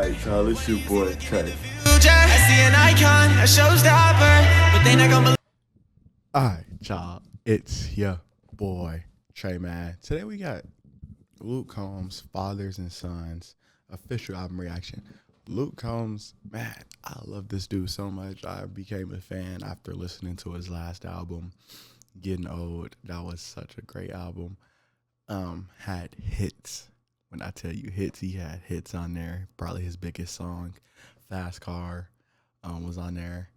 Alright, y'all, it's your boy Trey. I see an icon, a showstopper, but they not gonna believe. Alright, y'all, it's your boy Trey, man. Today we got Luke Combs' Fathers and Sons official album reaction. Luke Combs, man, I love this dude so much. I became a fan after listening to his last album, Getting Old. That was such a great album. Had hits. When I tell you hits, he had hits on there. Probably his biggest song, Fast Car, was on there.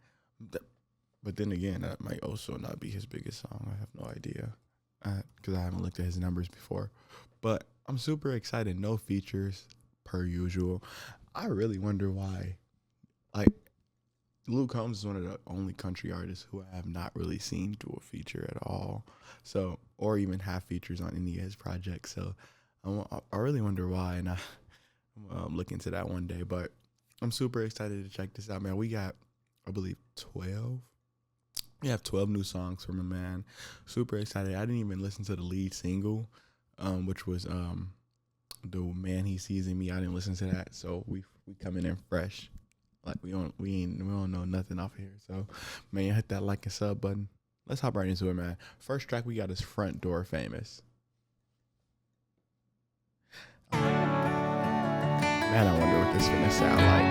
But then again, that might also not be his biggest song. I have no idea because I haven't looked at his numbers before. But I'm super excited. No features, per usual. I really wonder why. Like, Luke Combs is one of the only country artists who I have not really seen do a feature at all. So, or even have features on any of his projects. So, I really wonder why, and I'm look into that one day. But I'm super excited to check this out, man. We got, I believe, 12. We have 12 new songs from him, man. Super excited. I didn't even listen to the lead single, which was the Man He Sees in Me. I didn't listen to that, so we coming in fresh. Like we don't know nothing off here. So, man, hit that like and sub button. Let's hop right into it, man. First track we got is Front Door Famous. Man, I wonder what this finna sound like.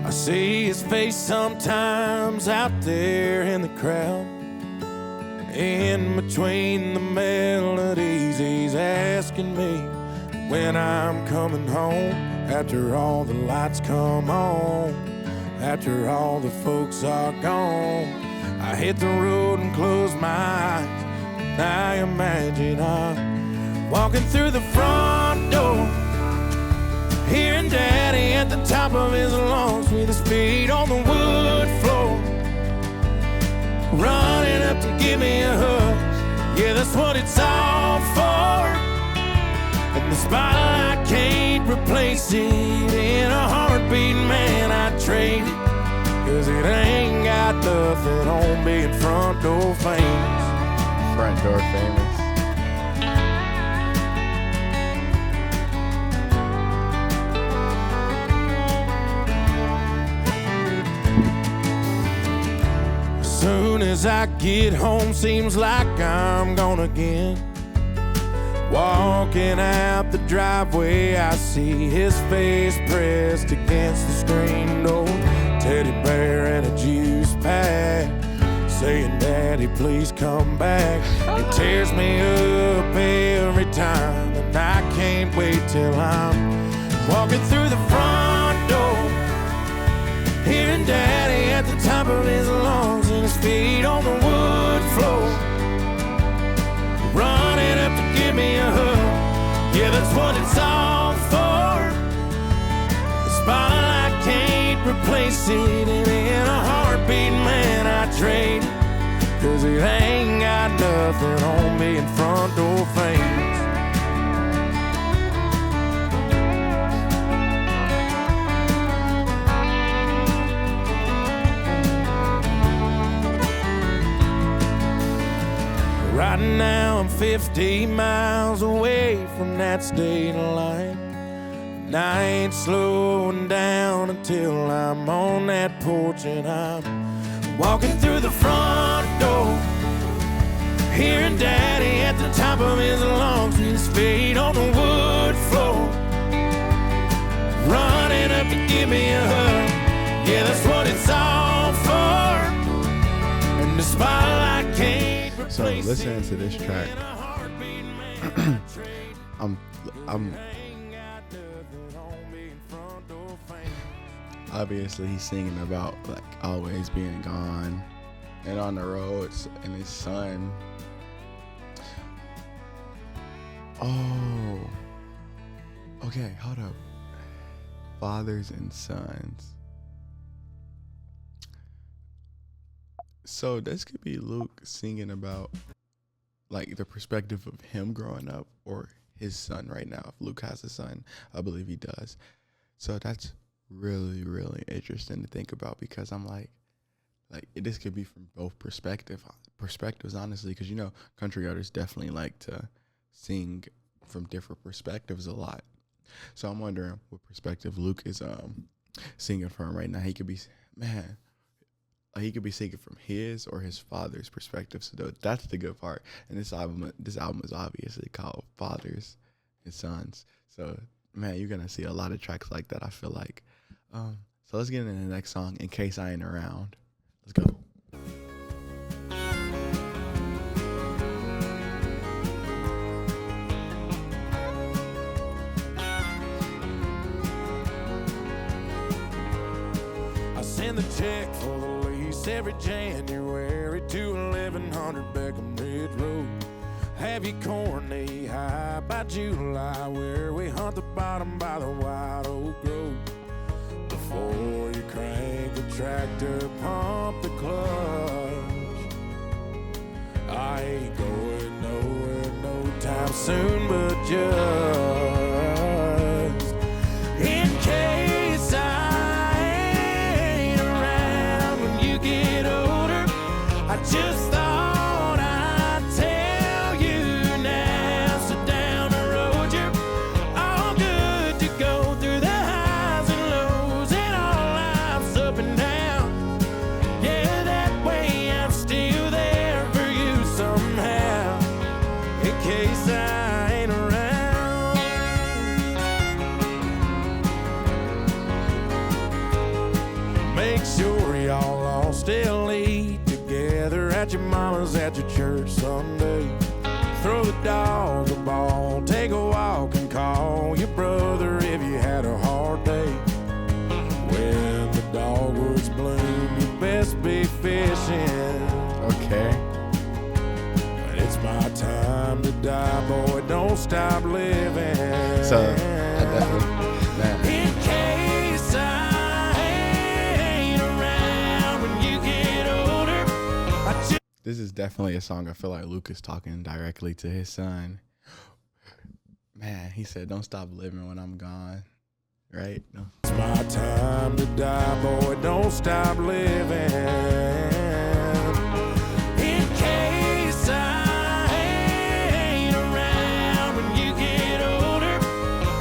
I see his face sometimes out there in the crowd. In between the melodies, he's asking me when I'm coming home. After all the lights come on, after all the folks are gone, I hit the road and close my eyes, and I imagine I'm walking through the front door, hearing Daddy at the top of his lungs with his feet on the wood floor, running up to give me a hug. Yeah, that's what it's all for. And the spotlight can't replace it. In a heartbeat, man, I'd trade it. 'Cause it ain't got nothing on being front door famous. Front Door Famous. Soon as I get home, seems like I'm gone again. Walking out the driveway, I see his face pressed against the screen door. Teddy bear and a juice pack, saying, Daddy, please come back. It tears me up every time, and I can't wait till I'm walking through the front door, hearing Daddy at the top of his lungs and his feet on the wood floor, running up to give me a hug. Yeah, that's what it's all for. The spotlight can't replace it, and in a heartbeat, man, I trade it. 'Cause it ain't got nothing on me in front door famous. Right now I'm 50 miles away from that state line, and I ain't slowing down until I'm on that porch and I'm walking through the front door, hearing Daddy at the top of his lungs with his feet on the wood floor, running up to give me a hug. Yeah, that's what it's all for. And the spotlight can't. So listening to this track, I'm obviously he's singing about like always being gone and on the roads and his son. Oh, okay, hold up. Fathers and sons. So this could be Luke singing about like the perspective of him growing up or his son right now. If Luke has a son, I believe he does. So that's really, really interesting to think about because I'm like, like this could be from both perspectives, honestly, because you know country artists definitely like to sing from different perspectives a lot. So I'm wondering what perspective Luke is singing from right now. He could be, man, he could be singing from his or his father's perspective. So that's the good part. And this album is obviously called Fathers and Sons. So man, you're gonna see a lot of tracks like that, I feel like. So let's get into the next song, In Case I Ain't Around. Let's go. I send the check for the lease every January to 1100 Beckham Ridge Road. Have you corn knee high by July, where we hunt the bottom by the white oak grove. Before you crank the tractor, pump the clutch. I ain't going nowhere no time soon, but just in case I ain't around when you get older. I just thought I'd tell you now, so down the road you're all good to go through the highs and lows and all life's up and down. Yeah, that way I'm still there for you somehow, in case I ain't around. Make sure y'all all still eat together at your mama's, at your church Sunday. Throw the dog a ball, take a walk and call your brother if you had a hard day. When the dogwoods bloom, you best be fishing. Okay. When it's my time to die, boy, don't stop living. So I definitely, man. In case I ain't around when you get older, I just This is definitely a song I feel like Luke is talking directly to his son. Man, he said, don't stop living when I'm gone. Right? No. It's my time to die, boy, don't stop living. In case I ain't around when you get older,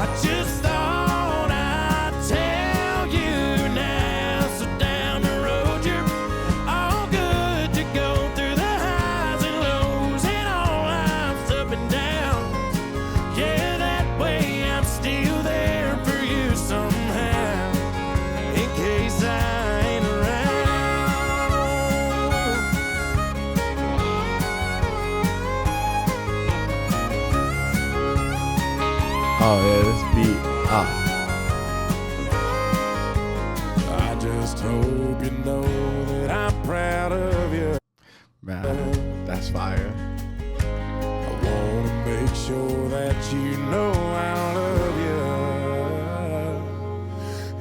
I just thought I'd tell you now, so down the road you're all good to go through the highs and lows and all life's up and down. Yeah, that way I'm still there for you somehow, in case I ain't around. Oh yeah, this beat. I just hope you know that I'm proud of you. Man, that's fire. I wanna make sure that you know I love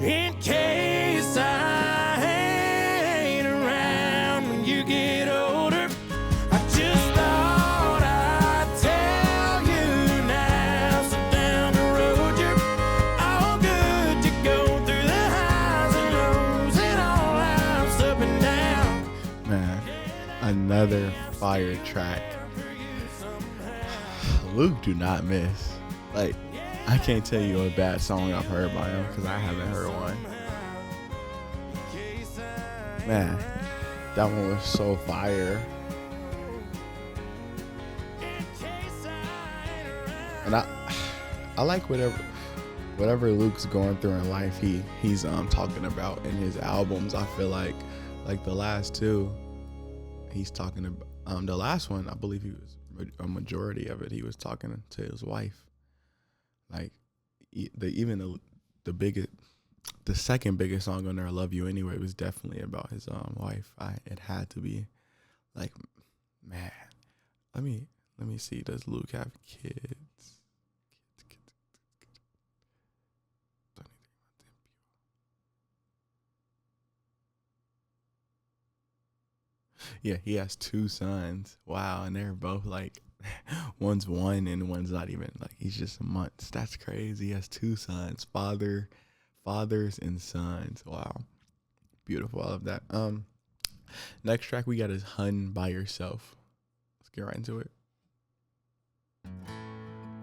you. In case I ain't around when you get older, I just thought I'd tell you now, so down the road you're all good to go through the highs and lows and all life's up and down. Man, another fire track. Luke do not miss. Like, I can't tell you a bad song I've heard by him because I haven't heard one. Man, that one was so fire. And I like whatever Luke's going through in life, he's talking about in his albums. I feel like the last two, he's talking about the last one, I believe he was a majority of it, he was talking to his wife. Like the second biggest song on there, Love You Anyway, was definitely about his wife. It had to be. Like, man, let me see, does Luke have kids? Yeah, he has two sons. Wow, and they're both like, one's one and one's not even, like, he's just months. That's crazy. He has two sons, fathers and sons. Wow, beautiful. I love that. Next track we got is Huntin By Yourself. Let's get right into it.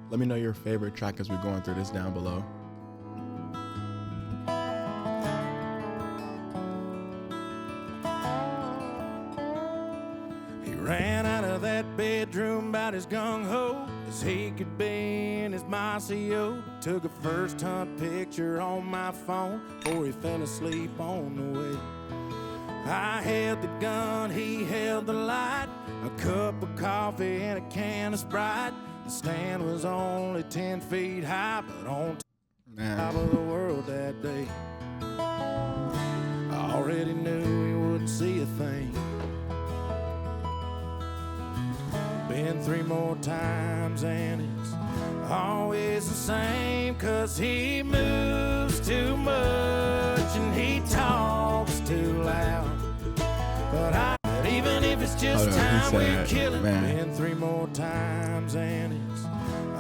Let me know your favorite track as we're going through this down below. He ran out of that bedroom about as gung-ho as he could be in his Mossio. Took a first hunt picture on my phone before he fell asleep on the way. I held the gun, he held the light, a cup of coffee and a can of Sprite. The stand was only 10 feet high, but on top of the world that day. I already knew he wouldn't see a thing. Been 3 more times and it's always the same, 'cause he moves too much and he talks too loud. But even if it's just time we're killing. Been 3 more times and it's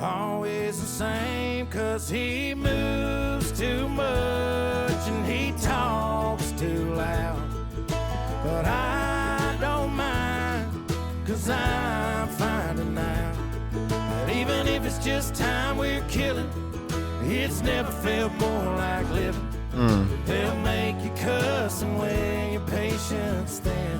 always the same, 'cause he moves too much and he talks too loud. But I don't mind, 'cause I'm finding out that even if it's just time we're killing, it's never felt more like living. They'll make you cuss and wear your patience thin.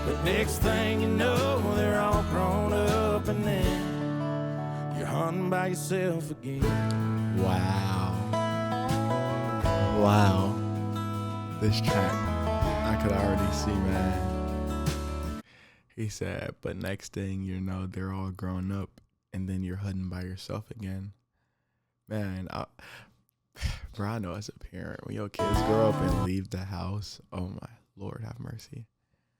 But next thing you know, they're all grown up and then you're hunting by yourself again. Wow. This track, I could already see, man. He said, but next thing you know, they're all grown up and then you're hunting by yourself again. Man, bro, I know as a parent, when your kids grow up and leave the house, oh my Lord, have mercy.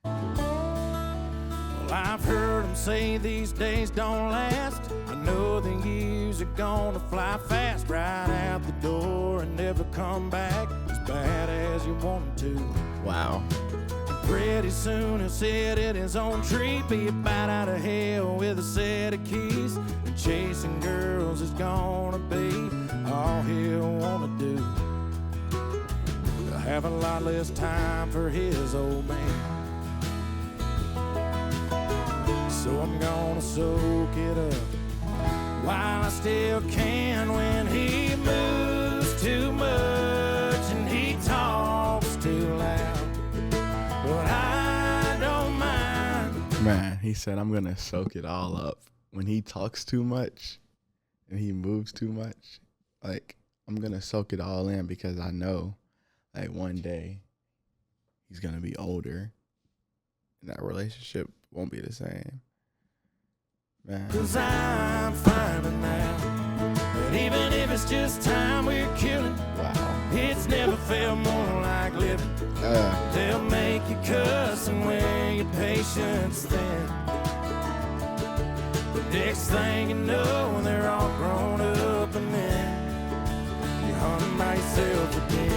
Well, I've heard them say these days don't last. I know the years are gonna fly fast, right out the door and never come back as bad as you want to. Wow. Pretty soon he'll sit in his own tree, be a bat out of hell with a set of keys. And chasing girls is gonna be all he'll wanna do. He'll have a lot less time for his old man. So I'm gonna soak it up while I still can. When he moves too much and he talks too loud, but I don't mind. Man, he said, I'm going to soak it all up. When he talks too much and he moves too much, like, I'm going to soak it all in, because I know, like, one day he's going to be older and that relationship won't be the same. Man. 'Cause I'm finding out that even if it's just time we're killing, Wow. it's never felt more like living. They'll make you cuss and wear your patience thin. The next thing you know, they're all grown up and then you're hunting by yourself again.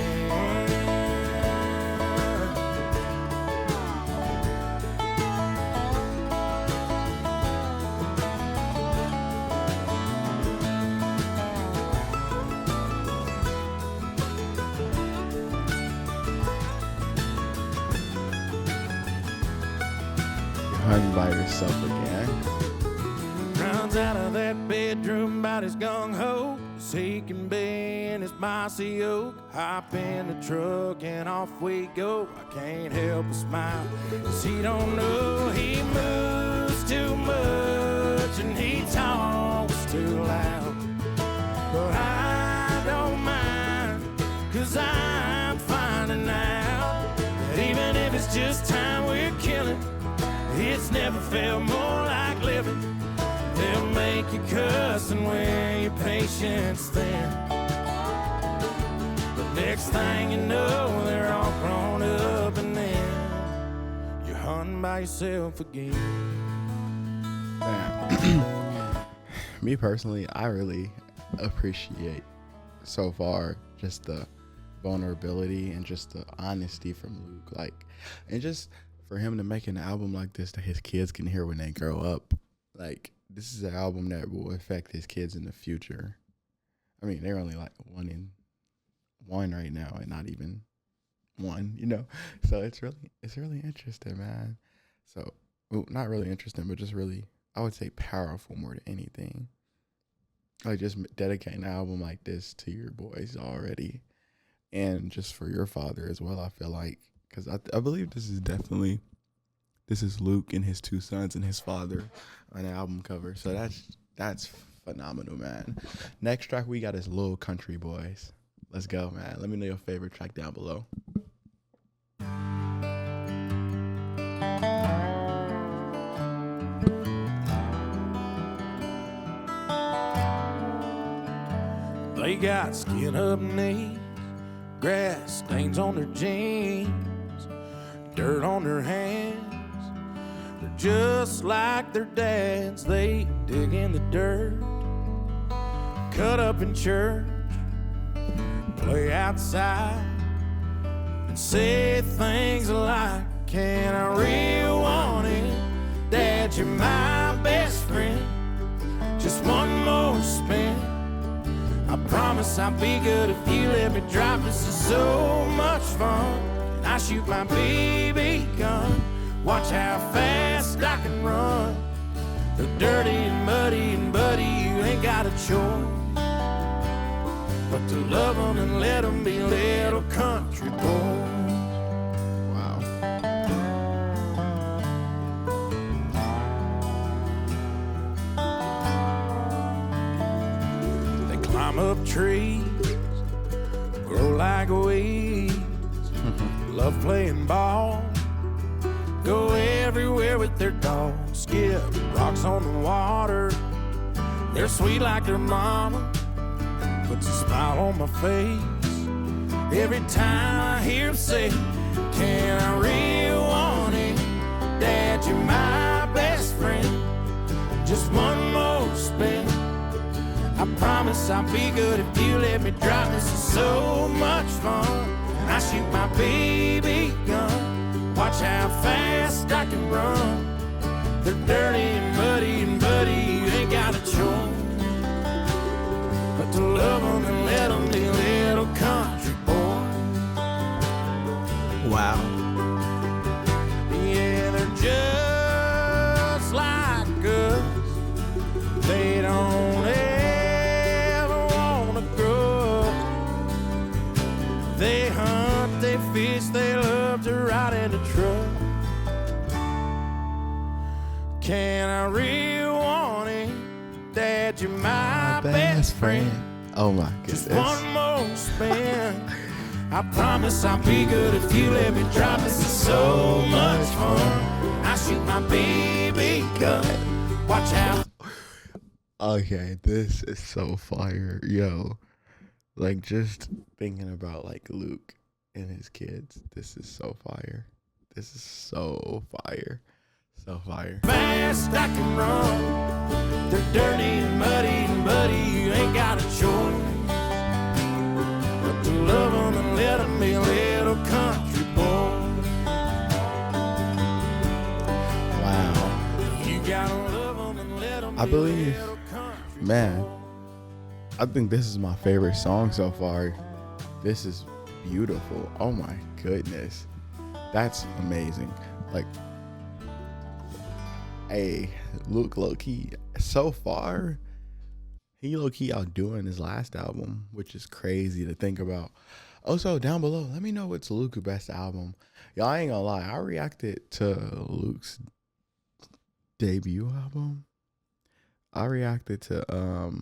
Hunting by yourself again. Runs out of that bedroom about as gung-ho as he can be in his mossy oak. Hop in the truck and off we go. I can't help but smile, 'cause he don't know he moves too much and he talks too loud. But I don't mind, 'cause I'm finding out that even if it's just time we're killing, it's never felt more like living. They'll make you cuss and wear your patience thin. But next thing you know, they're all grown up and then you're hunting by yourself again. Me personally, I really appreciate so far just the vulnerability and just the honesty from Luke. Like, and just for him to make an album like this that his kids can hear when they grow up. Like, this is an album that will affect his kids in the future. I mean, they're only like 1 and 1 right now, and not even one, So it's really interesting, man. So, well, not really interesting, but just really, I would say powerful more than anything. Like just dedicating an album like this to your boys already, and just for your father as well. I feel like, because I believe this is Luke and his two sons and his father on the album cover. So that's phenomenal, man. Next track we got is Little Country Boys. Let's go, man. Let me know your favorite track down below. They got skin up knees, grass stains on their jeans, dirt on their hands. They're just like their dads. They dig in the dirt, cut up in church, play outside, and say things like, can I really want it? Dad, you're my best friend. Just one more spin. I promise I'll be good if you let me drive. This is so much fun. And I shoot my BB gun. Watch how fast I can run. They're dirty and muddy and buddy, you ain't got a choice but to love them and let them be little country boys. Wow. They climb up trees, grow like weeds, love playing ball, go everywhere with their dogs, skip rocks on the water. They're sweet like their mama, puts a smile on my face every time I hear them say, can I really want it? Dad, you're my best friend. Just one more spin. I promise I'll be good if you let me drive. This is so much fun. I shoot my BB gun. Watch how fast I can run. They're dirty and muddy and buddy, you ain't got a choice but to love them and let them be little country boys. Wow. Yeah, they're just like us. They don't ever wanna grow up. They hunt, they fish, they love to ride in the truck. Can I really want it? Dad, you're my best friend. Oh my goodness. Just one more spin. I promise I'll be good if you let me drive. This is so much fun. I shoot my BB gun. Watch out. Okay, this is so fire. Yo. Like just thinking about like Luke and his kids. This is so fire. This is so fire. So fire. Fast I can run. They're dirty and muddy and buddy, you ain't got a choice but to love them and let them be little country boys. Wow. You gotta love them and let them I be believe, little country man, boys. I think this is my favorite song so far. This is beautiful. Oh my goodness. That's amazing. Like, hey, Luke low-key, so far, he low-key outdoing his last album, which is crazy to think about. Also, down below, let me know what's Luke's best album. Y'all, I ain't gonna lie, I reacted to Luke's debut album. I reacted to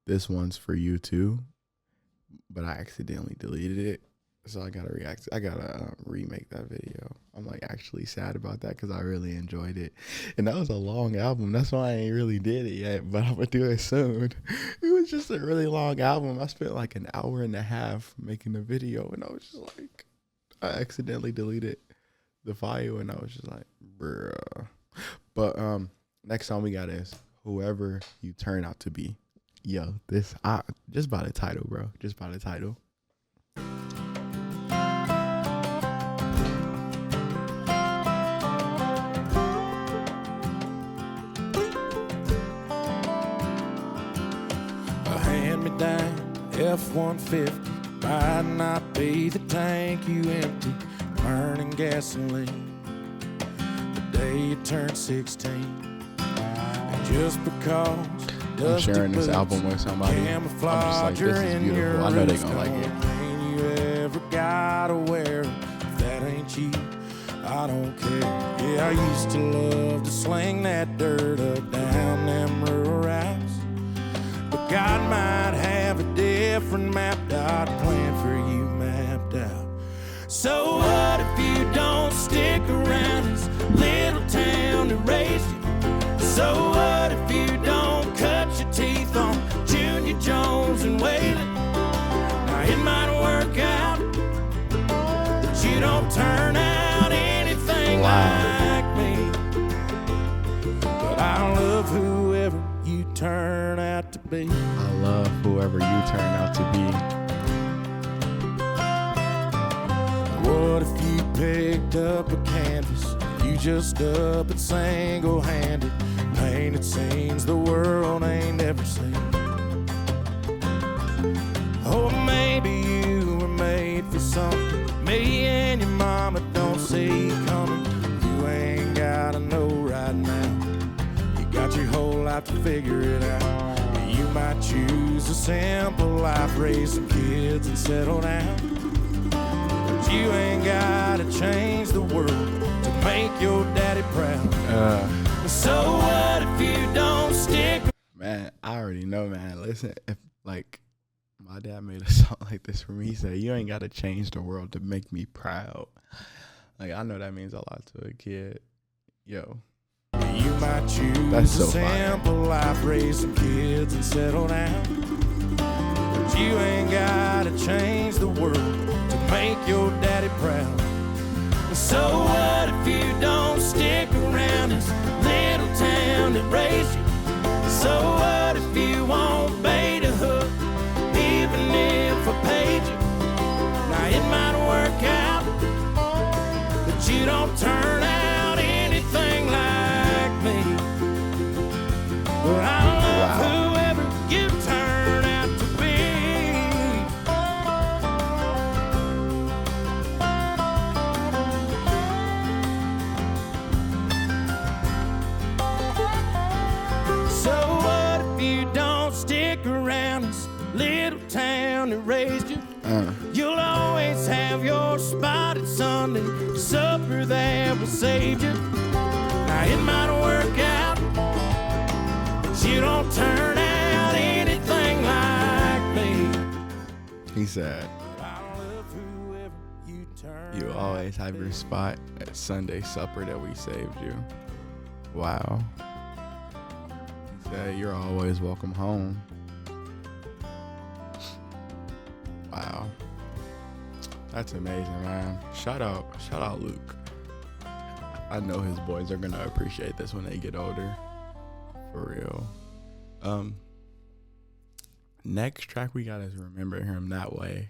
This One's For You Too, but I accidentally deleted it. So I gotta remake that video. I'm like actually sad about that because I really enjoyed it, and that was a long album. That's why I ain't really did it yet, but I'm gonna do it soon. It was just a really long album. I spent like an hour and a half making the video, and I was just like, I accidentally deleted the file, and I was just like, bruh. But next song we got is Whoever You Turn Out to Be. Yo, just by the title, bro. Just by the title. Hand-me-down F-150, might not be the tank you empty, burning gasoline. The day you turn 16, and just because I'm sharing this album with somebody, I'm just like, this is beautiful. I know they're gonna like it. You ever gotta wear 'em. If that ain't you, I don't care. Yeah, I used to love to sling that dirt up down them rural routes, but God might have a different mapped out plan for you mapped out. So what if you don't stick around this little town to raise you? So what if you don't cut your teeth on Junior Jones and Whalen? Now it might work out, but you don't turn out anything like me. But I love whoever you turn out to be. I love whoever you turn out to be. What if you picked up a canvas, you just up it single-handed, painted scenes the world ain't ever seen? Or maybe you were made for something me and your mama don't see coming. You ain't gotta know right now, you got your whole life to figure it out. You might choose a simple life, raise some kids and settle down. You ain't gotta change the world to make your daddy proud. So what if you don't stick? Man, I already know, man. Listen, if like my dad made a song like this for me, he said, "You ain't gotta change the world to make me proud." Like, I know that means a lot to a kid. Yo, you might choose that's so a simple life, raise some kids and settle down. But you ain't gotta change the world to make your daddy proud. So what if you don't stick around this little town that raised you? So what if you won't bait a hook, even if I paid you? Now it might work out, but you don't turn out anything like me. But I love whoever you turn out to be. So what if you don't stick around this little town that raised you? You'll always have your spot at Sunday supper that will save you. Now it might work out, but you don't turn out anything like me. he said, "You always have your spot at Sunday supper that we saved you." Wow. He said, "You're always welcome home." Wow. That's amazing, man. Shout out Luke. I know his boys are gonna appreciate this when they get older. For real. Next track we got is Remember Him That Way.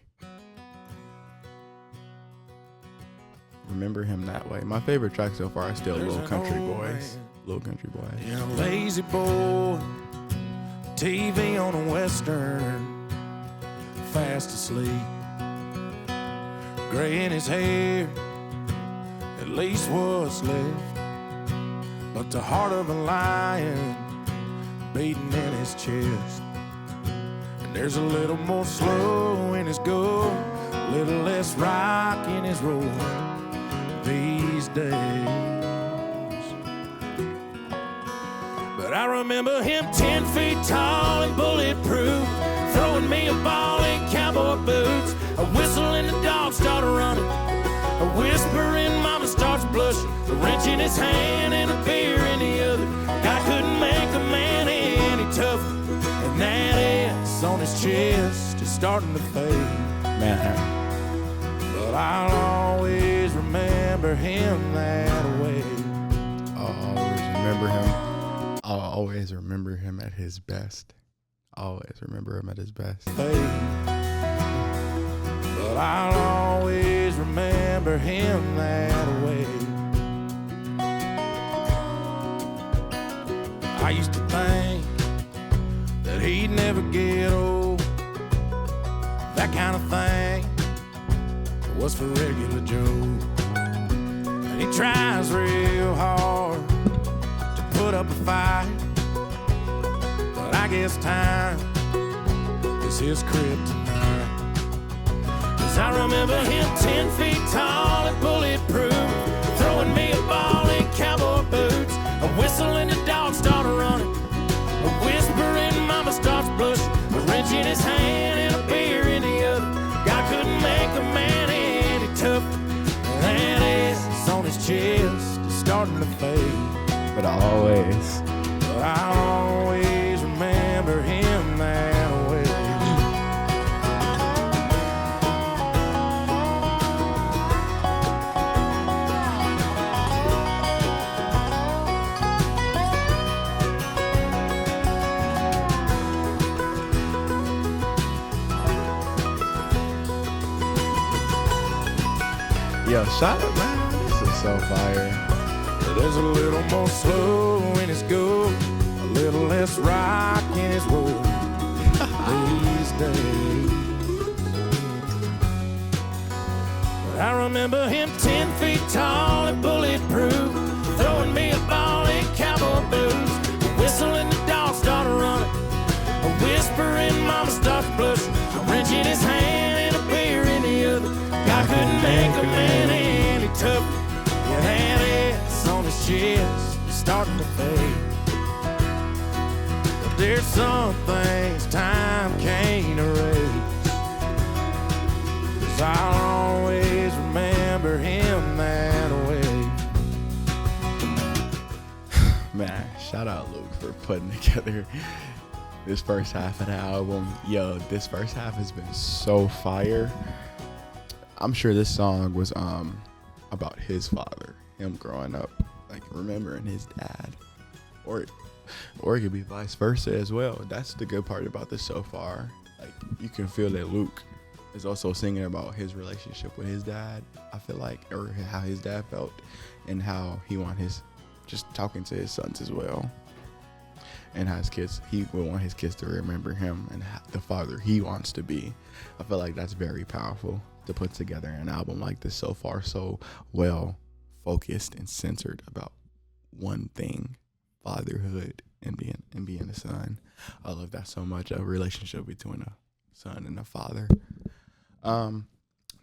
Remember Him That Way. My favorite track so far is still Little Country Boys. Little Country Boys. In a lazy boy, TV on a western, fast asleep, gray in his hair, at least what's left, but the heart of a lion beating in his chest. And there's a little more slow in his go, a little less rock in his roll these days. But I remember him 10 feet tall and bulletproof, throwing me a ball in cowboy boots, a whistle and the dog started running, a whisper and mama starts blushing, a wrench in his hand and a beer in the other. God couldn't make a man any tougher, and that S on his chest is starting to fade. Man. But I'll always remember him that way. I'll always remember him. I'll always remember him at his best. Always remember him at his best. But I'll always remember him that way. I used to think that he'd never get old, that kind of thing was for regular Joe. And he tries real hard to put up a fight, but I guess time is his kryptonite. 'Cause I remember him 10 feet tall and bulletproof, throwing me a ball in cowboy boots, a whistle and the dog started running, a whisper and mama starts blushing, a wrench in his hand and a beer in the other. God couldn't make a man any tougher. That ass on his chest is starting to fade, But I always remember him that way. Yo, shout out, man. This is so fire. There's a little more slow in his go, a little less rock in his roll these days. But I remember him 10 feet tall and bulletproof, throwing me a ball in cowboy boots, a whistle and the dog started running, a whisper and mama started blushing, a wrench in his hand and a beer in the other. God couldn't make a man any tougher. Yeah, that ass on his chest is starting to fade. But there's some things time can't erase, 'cause I'll always remember him that way. Man, shout out Luke for putting together this first half of the album. Yo, this first half has been so fire. I'm sure this song was about his father, him growing up, like remembering his dad, or it could be vice versa as well. That's the good part about this so far. Like, you can feel that Luke is also singing about his relationship with his dad, I feel like, or how his dad felt and how he just talking to his sons as well, and how he would want his kids to remember him and the father he wants to be. I feel like that's very powerful to put together an album like this so far, so well focused and centered about one thing, fatherhood and being a son. I love that so much, a relationship between a son and a father.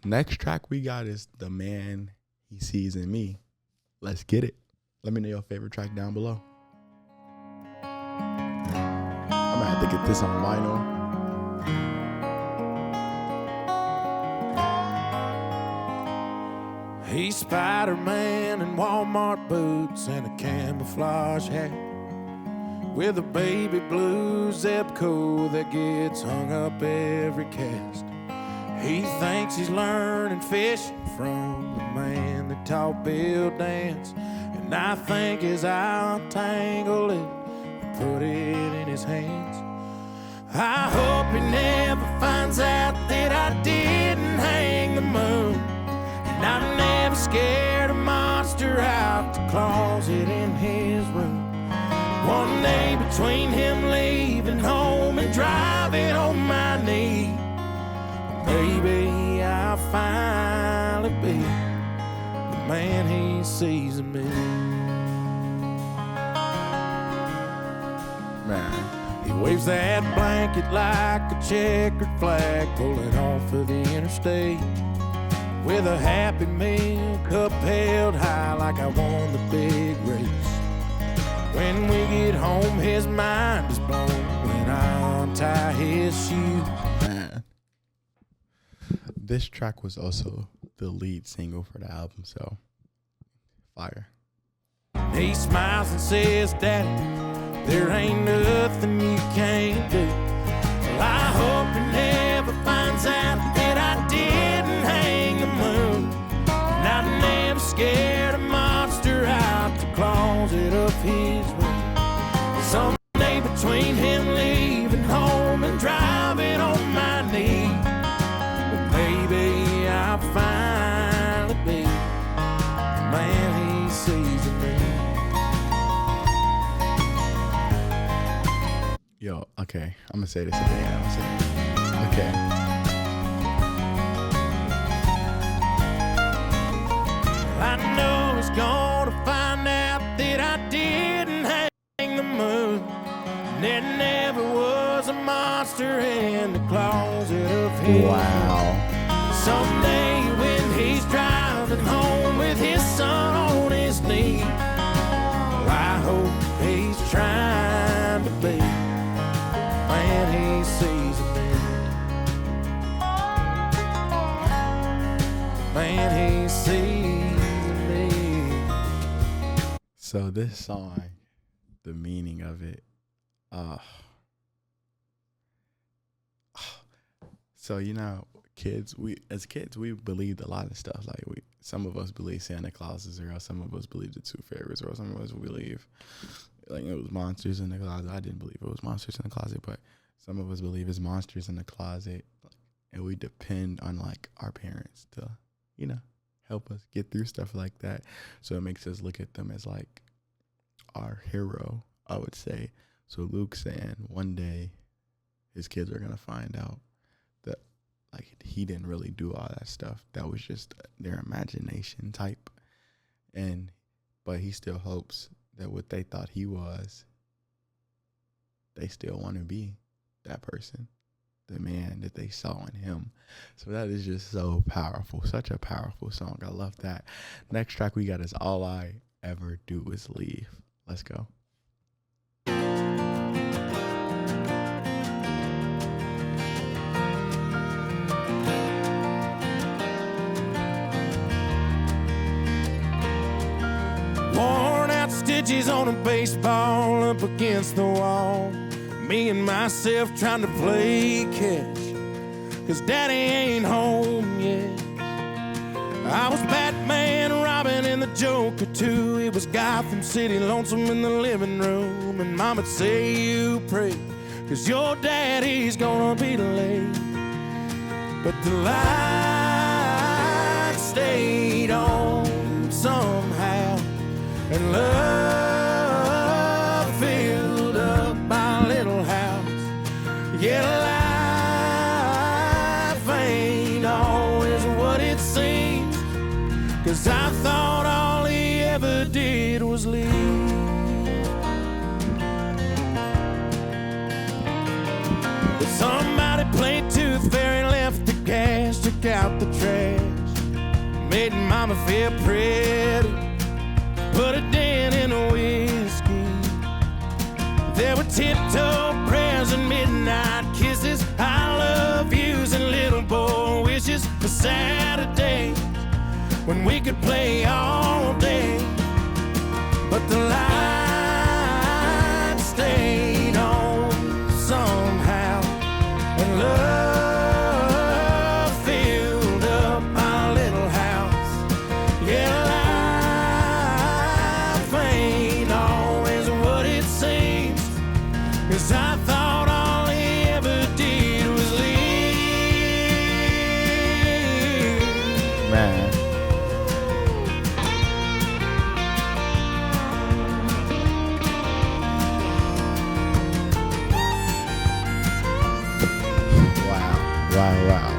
Next track we got is The Man He Sees in Me. Let's get it. Let me know your favorite track down below. I'm gonna have to get this on vinyl. He's Spider-Man in Walmart boots and a camouflage hat, with a baby blue Zebco that gets hung up every cast. He thinks he's learning fishing from the man that taught Bill dance, and I think as I'll tangle it and put it in his hands. I hope he never finds out that I didn't hang the moon, and I'm never scared a monster out the closet in his room. One day between him leaving home and driving on my knee, maybe I'll finally be the man he sees in me. Man, He waves that blanket like a checkered flag, pulling off of the interstate with a Happy Meal cup held high like I won the big race. When we get home, his mind is blown when I untie his shoes. man. This track was also the lead single for the album, so fire. He smiles and says, Daddy, there ain't nothing you can't do. Well, I hope he never finds out that I didn't hang the moon, and I'm never scared a monster out the closet of his room. Someday between him leaving home and driving on my knee, well, maybe I'll finally be the man he sees in me. Yo, okay, I'm gonna say this again. Okay. I know he's gonna find out that I didn't hang the moon. There never was a monster in the closet of his. Wow. Someday when he's driving home with his son on his knee, I hope he's trying to be when he sees me. When he sees me. So this song, the meaning of it, so as kids we believed a lot of stuff. Like some of us believe Santa Claus is real, some of us believe the Tooth Fairy is real, some of us believe like it was monsters in the closet. I didn't believe it was monsters in the closet, but some of us believe it's monsters in the closet, and we depend on like our parents to, help us get through stuff like that. So it makes us look at them as like our hero, I would say. So Luke's saying one day his kids are gonna find out that like he didn't really do all that stuff. That was just their imagination type. But he still hopes that what they thought he was, they still want to be that person, the man that they saw in him. So that is just so powerful. Such a powerful song. I love that. Next track we got is All I Ever Do Is Leave. Let's go. Worn out stitches on a baseball up against the wall. Me and myself trying to play catch, 'cause daddy ain't home yet. I was Batman, Robin, and the Joker too. It was Gotham City, lonesome in the living room. And mama'd say you pray, 'cause your daddy's gonna be late. But the light stayed on somehow, and love filled up my little house. Yeah, life ain't always what it seems, 'cause I thought all he ever did was leave. But somebody played Tooth Fairy, left the cash, took out the trash, made mama feel pretty, put a dent in a whiskey. There were tiptoe prayers and midnight kisses, I love yous and little boy wishes for Saturdays when we could play all day. But the light stayed on somehow, and love filled up my little house. Yeah, life ain't always what it seems, 'cause I thought all he ever did was leave. Man. Wow.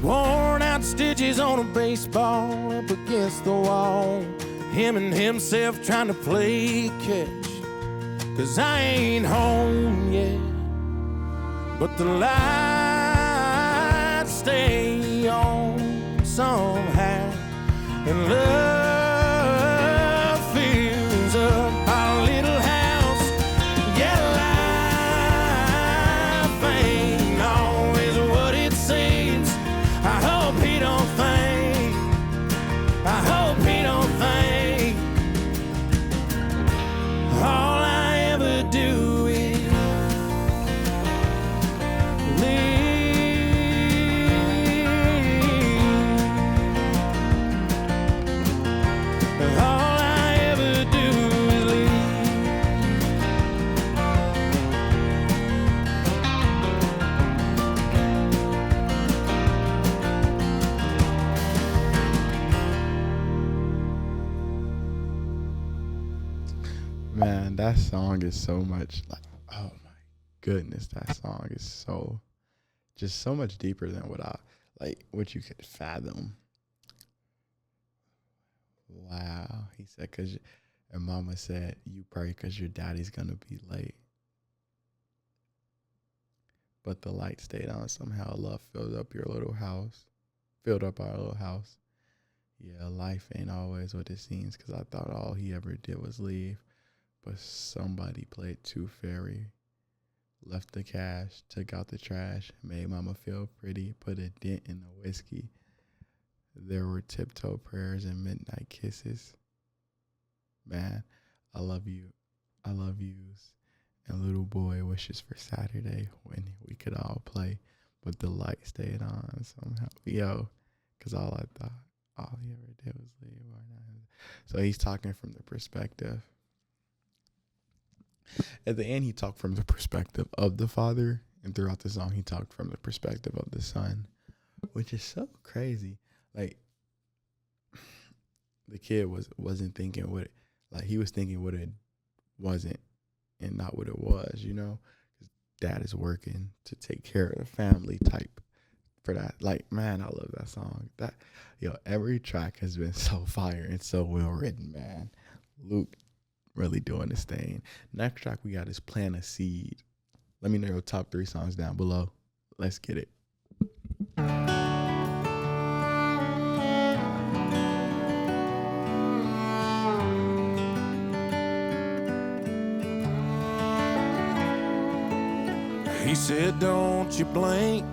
Worn out stitches on a baseball up against the wall. Him and himself trying to play catch, 'cause I ain't home yet. But the lights stay on somehow, and love fills up our little house. Yeah, life ain't always what it seems. I hope he don't think, I hope he don't think all I ever do is leave. All I ever do is leave. Man, that song is so much like, oh my goodness, that song is so much deeper than what I like what you could fathom. Wow. He said, and mama said, you pray because your daddy's going to be late. But the light stayed on. Somehow love filled up our little house. Yeah, life ain't always what it seems, because I thought all he ever did was leave. But somebody played too fairy. Left the cash, took out the trash, made mama feel pretty, put a dent in the whiskey. There were tiptoe prayers and midnight kisses. Man, I love you. I love yous. And little boy wishes for Saturday when we could all play, but the light stayed on somehow. Yo, because all he ever did was leave. So he's talking from the perspective. At the end, he talked from the perspective of the father, and throughout the song, he talked from the perspective of the son, which is so crazy. Like, the kid wasn't thinking what, like, he was thinking what it wasn't and not what it was, you know? 'Cause dad is working to take care of the family type for that. Like, man, I love that song. Every track has been so fire and so well written, man. Luke really doing this thing. Next track we got is Plant a Seed. Let me know your top 3 songs down below. Let's get it. He said, don't you blink,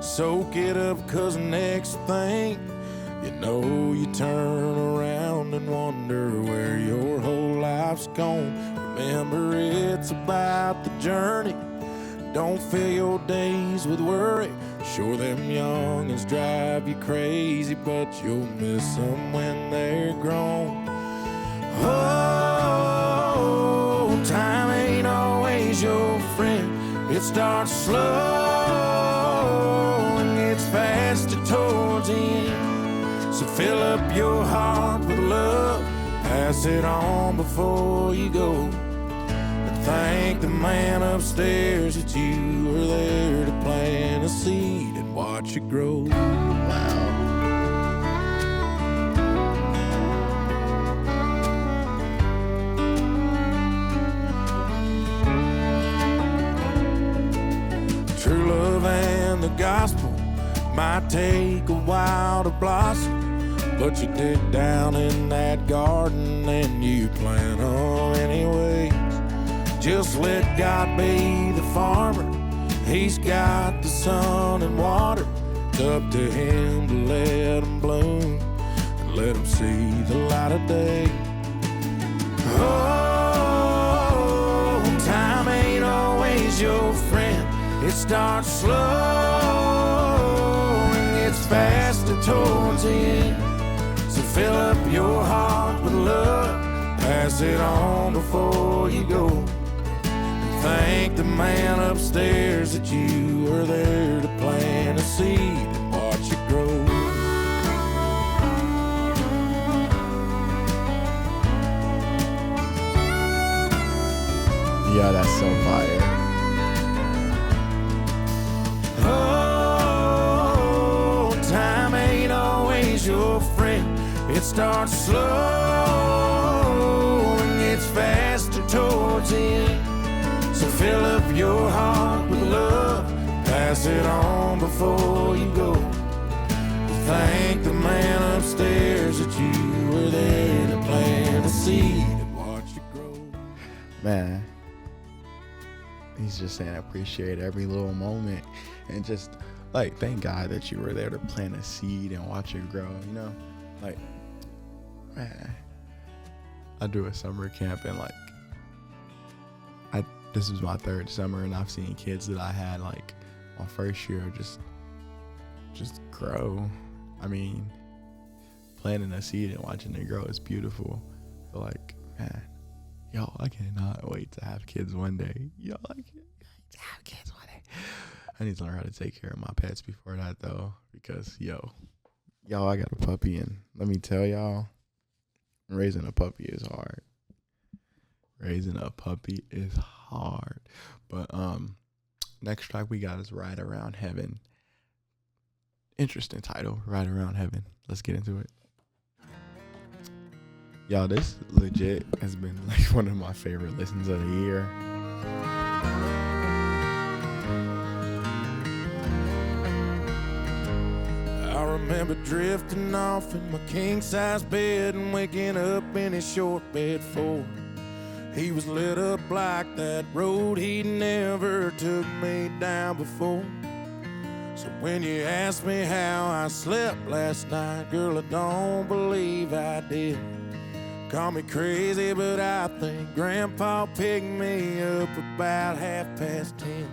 soak it up, 'cause next thing you know, you turn around and wonder where your whole life's gone. Remember, it's about the journey. Don't fill your days with worry. Sure, them youngins drive you crazy, but you'll miss them when they're grown. Oh, time ain't always your friend. It starts slow and gets faster towards the end. So fill up your heart with love, pass it on before you go. And thank the man upstairs that you were there to plant a seed and watch it grow. Wow. True love and the gospel might take a while to blossom, but you dig down in that garden and you plant them anyways. Just let God be the farmer. He's got the sun and water. It's up to him to let them bloom and let them see the light of day. Oh, time ain't always your friend. It starts slow and gets faster towards the end. So fill up your heart with love, pass it on before you go. And thank the man upstairs that you were there to plant a seed and watch it grow. Yeah, that's so fire. Oh, time ain't always your friend. It starts slow and gets faster towards the end. So fill up your heart with love, pass it on before you go. Thank the man upstairs that you were there to plant a seed and watch it grow. Man, he's just saying appreciate every little moment and just like thank God that you were there to plant a seed and watch it grow, you know? Like, man, I do a summer camp and like this was my 3rd summer and I've seen kids that I had like my first year just grow. I mean, planting a seed and watching it grow is beautiful. But like, man, yo, I cannot wait to have kids one day. Yo, I can't wait to have kids one day. I need to learn how to take care of my pets before that though, because yo, I got a puppy and let me tell y'all, raising a puppy is hard. Raising a puppy is hard. But next track we got is Ride Around Heaven. Interesting title, Right Around Heaven. Let's get into it. Y'all, this legit has been like one of my favorite listens of the year. I remember drifting off in my king-size bed and waking up in his short bed Ford. He was lit up like that road he never took me down before. So when you ask me how I slept last night, girl, I don't believe I did. Call me crazy, but I think Grandpa picked me up about 10:30.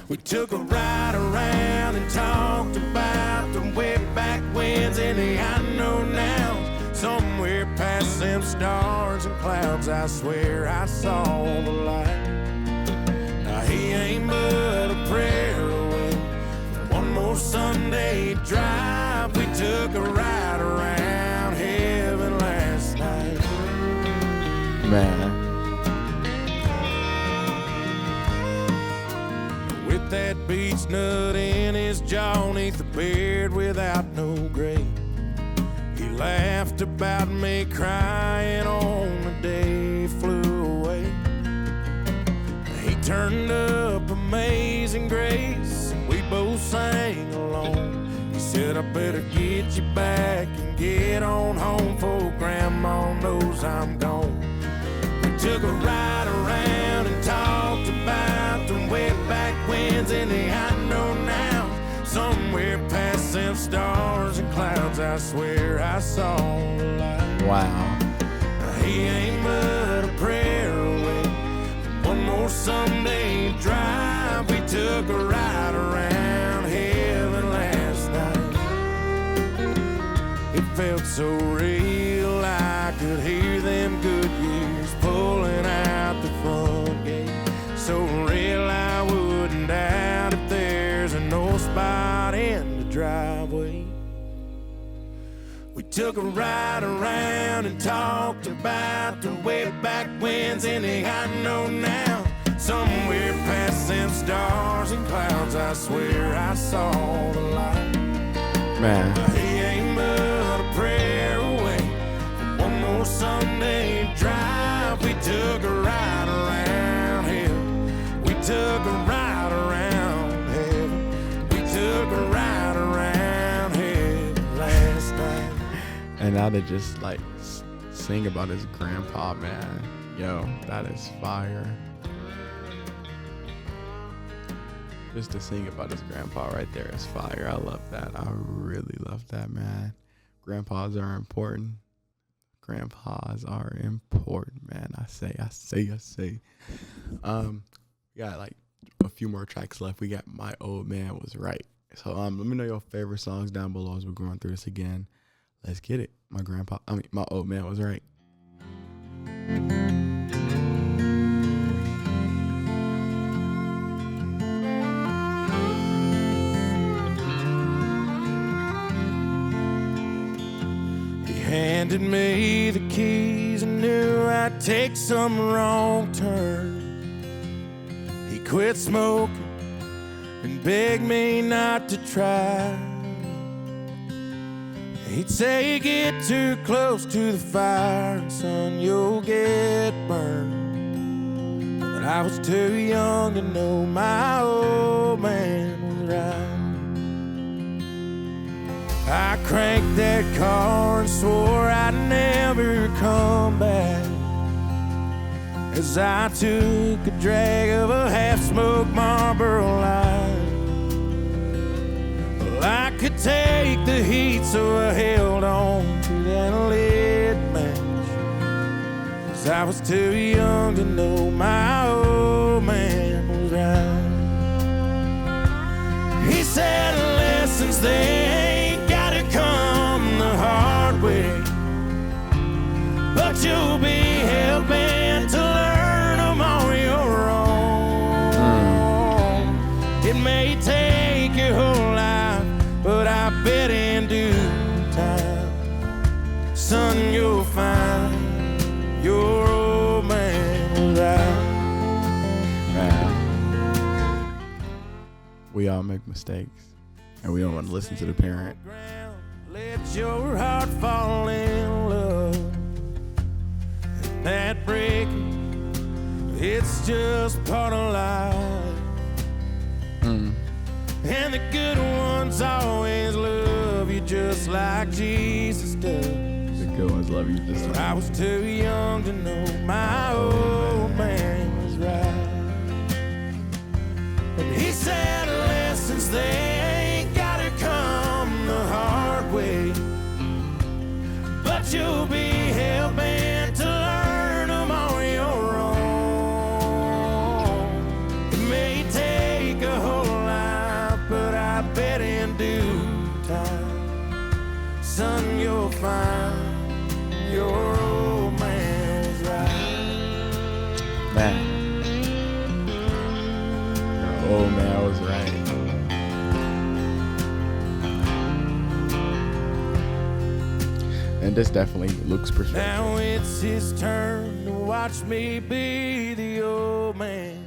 We took a ride around and talked about the way back when's and the I know nows. Somewhere past them stars and clouds, I swear I saw the light. Now he ain't but a prayer away. One more Sunday drive, we took a ride around heaven last night. Man. With that beach nut in his jaw, neath the beard without no grave. He laughed about me crying on the day he flew away. He turned up Amazing Grace, and we both sang along. He said, I better get you back and get on home before Grandma knows I'm gone. We took a ride around and talked about the way back when's and the I know now. Somewhere past them stars and clouds, I swear I saw the light. Wow. He ain't but a prayer away. One more Sunday drive, we took a ride around heaven last night. It felt so real, I could hear them good years pulling out the front gate. So real, I wouldn't doubt if there's a no spot in the driveway. We took a ride around and talked about the way back when's and the I know now. Somewhere past them stars and clouds, I swear I saw the light. Man. He ain't but a prayer away. One more Sunday drive, we took a ride around heaven. We took a ride around heaven. We took a ride around heaven last night. And now to just like sing about his grandpa, man. Yo, that is fire. Just to sing about his grandpa right there is fire. I love that. I really love that, man. Grandpas are important. Grandpas are important, man. I say. We got like a few more tracks left. We got My Old Man Was Right. So let me know your favorite songs down below as we're going through this again. Let's get it. My old man was right. He handed me the keys and knew I'd take some wrong turn. He quit smoking and begged me not to try. He'd say, get too close to the fire, and son, you'll get burned. But I was too young to know my old man was right. I cranked that car and swore I'd never come back, as I took a drag of a half-smoked Marlboro Light. I could take the heat, so I held on to that lit match, 'cause I was too young to know my old man was right. He said lessons, they ain't gotta come the hard way, but you'll be hell-bent to learn them on your own. It may take your whole life, but I bet in due time, son, you'll find your old man was right. We all make mistakes. and we don't want to listen to the parent. Let your heart fall in love. And that breaking, it's just part of life. And the good ones always love you just like Jesus does. The good ones love you just like I was too young to know my old man was right. And he said lessons, they ain't gotta come the hard way, but you'll be hell-bent to learn them on your own. It may take a whole life, but I bet in due time, son, you'll find your old man was right. Man. Your old man was right. And this definitely Luke's perspective. Now it's his turn to watch me be the old man.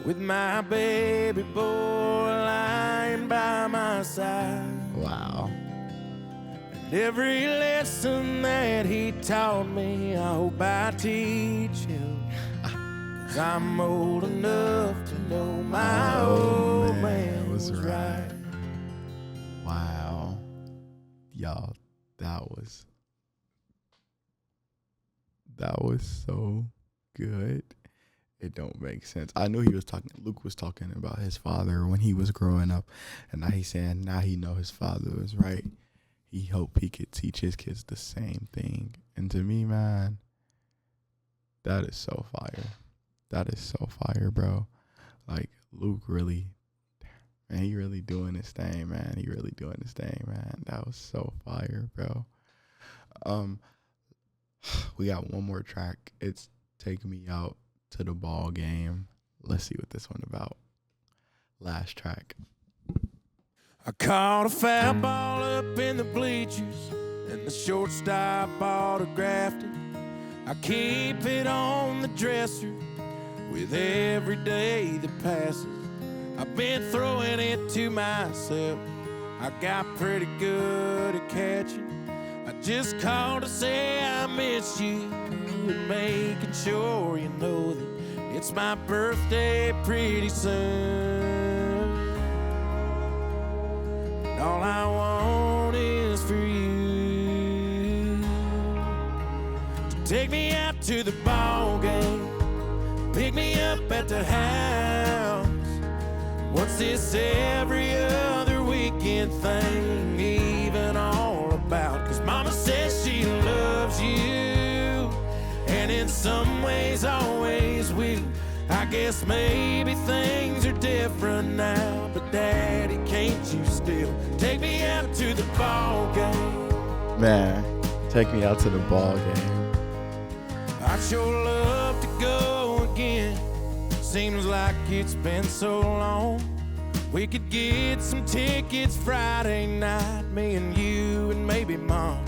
With my baby boy lying by my side. Wow. And every lesson that he taught me, I hope I teach him. 'Cause I'm old enough to know my old man was right. Wow. Y'all, that was so good. It don't make sense. I knew Luke was talking about his father when he was growing up, and now he's saying now he know his father was right. He hoped he could teach his kids the same thing. And to me, man, that is so fire. That is so fire, bro. Like, Luke really, man, he really doing his thing, man. He really doing his thing, man. That was so fire, bro. We got one more track. It's Take Me Out to the Ball Game. Let's see what this one about. Last track. I caught a foul ball up in the bleachers, and the shortstop autographed it. I keep it on the dresser with every day that passes. I've been throwing it to myself. I got pretty good at catching. I just called to say I miss you and making sure you know that it's my birthday pretty soon. And all I want is for you to take me out to the ball game, pick me up at the house. What's this every other weekend thing even all about? 'Cause mama says she loves you, and in some ways always will. I guess maybe things are different now, but daddy, can't you still take me out to the ball game? Man, take me out to the ball game. I'd sure love to go again. Seems like it's been so long. We could get some tickets Friday night, me and you and maybe mom.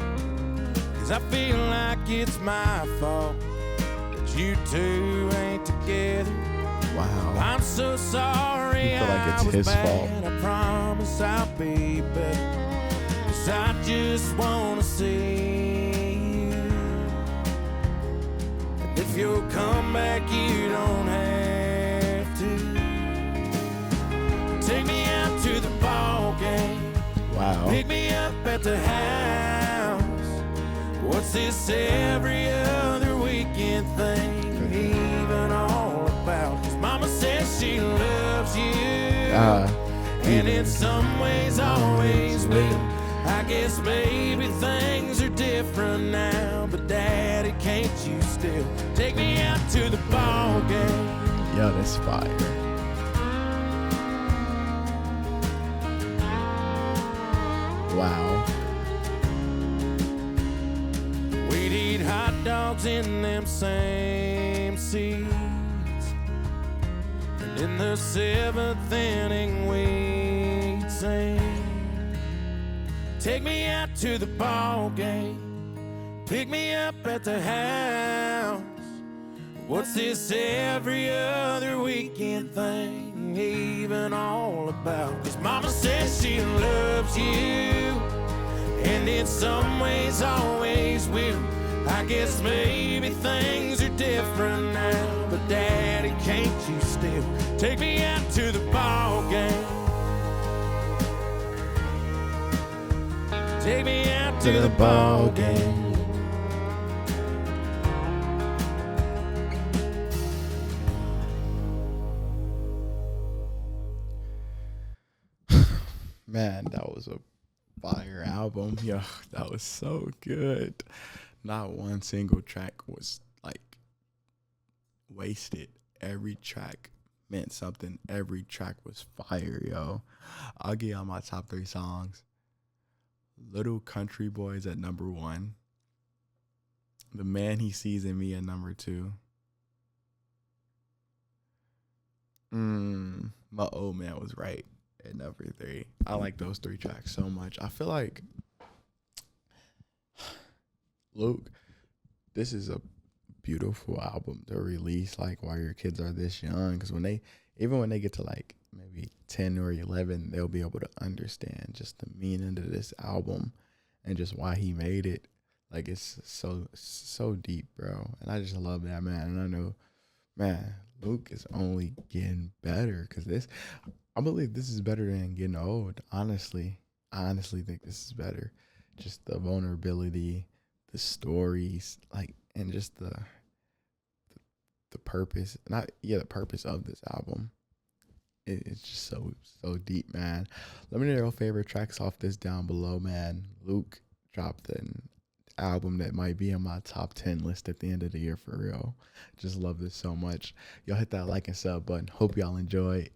'Cause I feel like it's my fault that you two ain't together. Wow. I'm so sorry. You feel like it's I was his bad. fault. I promise I'll be better. 'Cause I just wanna see you. And if you'll come back, you don't have to. Take me out to the ball game. Wow. Pick me up at the house. What's this every other weekend thing even all about? 'Cause mama says she loves you, and in some ways always will. I guess maybe things are different now, but daddy, can't you still take me out to the ball game? Yo, that's fire. Wow. We'd eat hot dogs in them same seats, and in the seventh inning we'd sing. Take me out to the ball game, pick me up at the house. What's this every other weekend thing even all about? 'Cause mama says she loves you, and in some ways always will. I guess maybe things are different now, but daddy, can't you still take me out to the ball game? Take me out to the ball game. Man, that was a fire album. Yo, that was so good. Not one single track was like wasted. Every track meant something. Every track was fire, yo. I'll give y'all my top 3 songs. Little Country Boys at number 1. The Man He Sees in Me at number 2. My Old Man Was Right at number 3. I like those 3 tracks so much. I feel like, Luke, this is a beautiful album to release like while your kids are this young, because when they get to like maybe 10 or 11, they'll be able to understand just the meaning of this album and just why he made it. Like, it's so deep, bro, and I just love that, man. And I know, man, Luke is only getting better, because I believe this is better than Getting Old. Honestly, I honestly think this is better. Just the vulnerability, the stories, like, and just the purpose, the purpose of this album. It's just so deep, man. Let me know your favorite tracks off this down below, man. Luke dropped an album that might be in my top 10 list at the end of the year, for real. Just love this so much. Y'all hit that like and sub button. Hope y'all enjoy.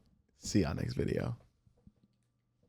See y'all next video.